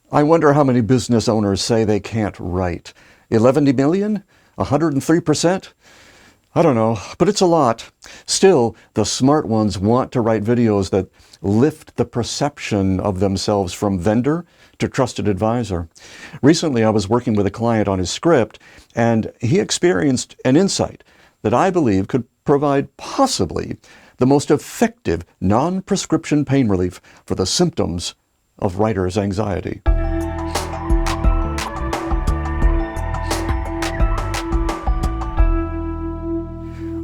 I wonder how many business owners say they can't write. 11 million? 103%? I don't know, but it's a lot. Still, the smart ones want to write videos that lift the perception of themselves from vendor to trusted advisor. Recently, I was working with a client on his script, and he experienced an insight that I believe could provide possibly the most effective non-prescription pain relief for the symptoms of writer's anxiety.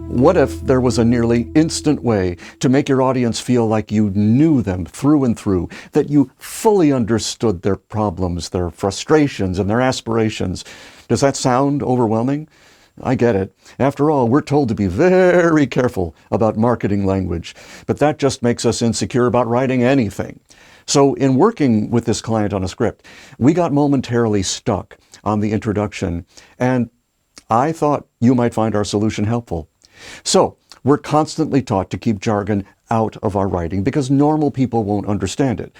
What if there was a nearly instant way to make your audience feel like you knew them through and through, that you fully understood their problems, their frustrations, and their aspirations? Does that sound overwhelming? I get it. After all, we're told to be very careful about marketing language, but that just makes us insecure about writing anything. So in working with this client on a script, we got momentarily stuck on the introduction, and I thought you might find our solution helpful. So we're constantly taught to keep jargon out of our writing because normal people won't understand it.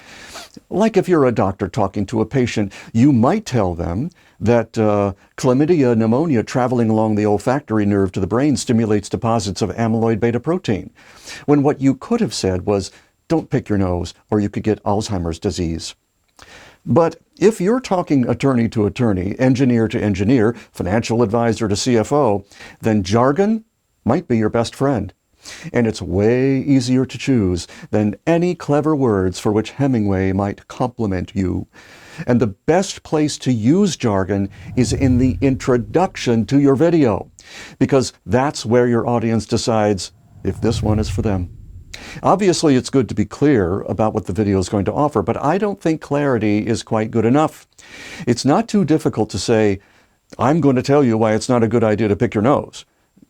Like if you're a doctor talking to a patient, you might tell them that chlamydia pneumonia traveling along the olfactory nerve to the brain stimulates deposits of amyloid beta protein, when what you could have said was, don't pick your nose or you could get Alzheimer's disease. But if you're talking attorney to attorney, engineer to engineer, financial advisor to CFO, then jargon might be your best friend. And it's way easier to choose than any clever words for which Hemingway might compliment you. And the best place to use jargon is in the introduction to your video, because that's where your audience decides if this one is for them. Obviously, it's good to be clear about what the video is going to offer, but I don't think clarity is quite good enough. It's not too difficult to say, I'm going to tell you why it's not a good idea to pick your nose.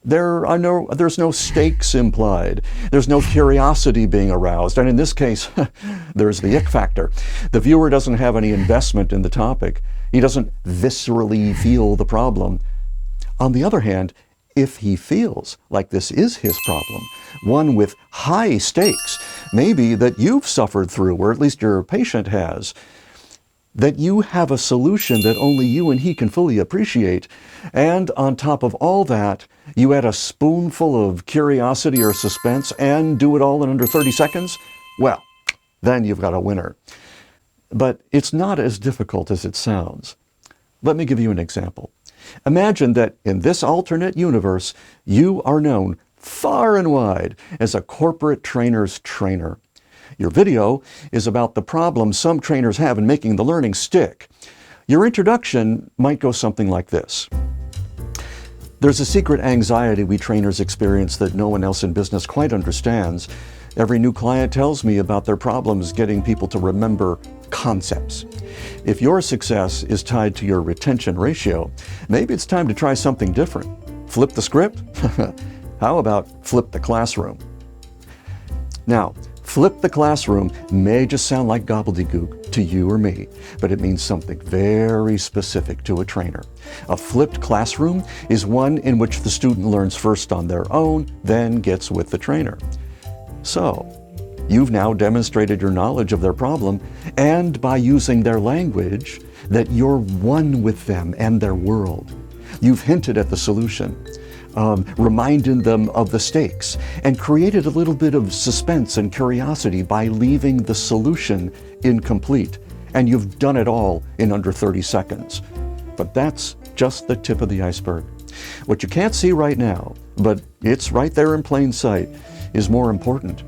There's no stakes implied. There's no curiosity being aroused. And in this case, there's the ick factor. The viewer doesn't have any investment in the topic. He doesn't viscerally feel the problem. On the other hand, if he feels like this is his problem, one with high stakes, maybe that you've suffered through, or at least your patient has, that you have a solution that only you and he can fully appreciate, and on top of all that, you add a spoonful of curiosity or suspense and do it all in under 30 seconds, well, then you've got a winner. But it's not as difficult as it sounds. Let me give you an example. Imagine that in this alternate universe, you are known far and wide as a corporate trainer's trainer. Your video is about the problems some trainers have in making the learning stick. Your introduction might go something like this. There's a secret anxiety we trainers experience that no one else in business quite understands. Every new client tells me about their problems getting people to remember concepts. If your success is tied to your retention ratio, maybe it's time to try something different. Flip the script? How about flip the classroom? Now, flip the classroom may just sound like gobbledygook to you or me, but it means something very specific to a trainer. A flipped classroom is one in which the student learns first on their own, then gets with the trainer. So, you've now demonstrated your knowledge of their problem, and by using their language, that you're one with them and their world. You've hinted at the solution, reminded them of the stakes, and created a little bit of suspense and curiosity by leaving the solution incomplete. And you've done it all in under 30 seconds. But that's just the tip of the iceberg. What you can't see right now, but it's right there in plain sight, is more important.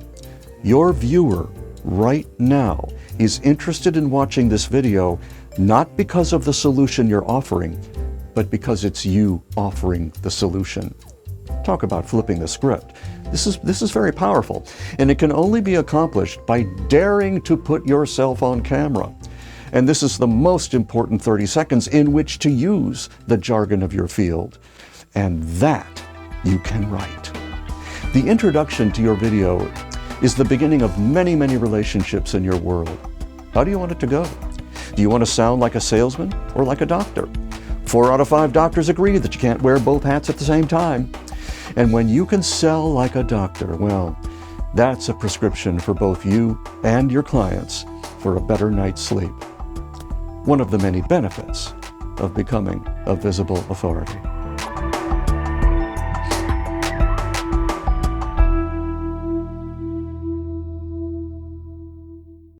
Your viewer right now is interested in watching this video not because of the solution you're offering, but because it's you offering the solution. Talk about flipping the script. This is very powerful, and it can only be accomplished by daring to put yourself on camera. And this is the most important 30 seconds in which to use the jargon of your field. And that you can write. The introduction to your video is the beginning of many, many relationships in your world. How do you want it to go? Do you want to sound like a salesman or like a doctor? 4 out of 5 doctors agree that you can't wear both hats at the same time. And when you can sell like a doctor, well, that's a prescription for both you and your clients for a better night's sleep. one of the many benefits of becoming a visible authority.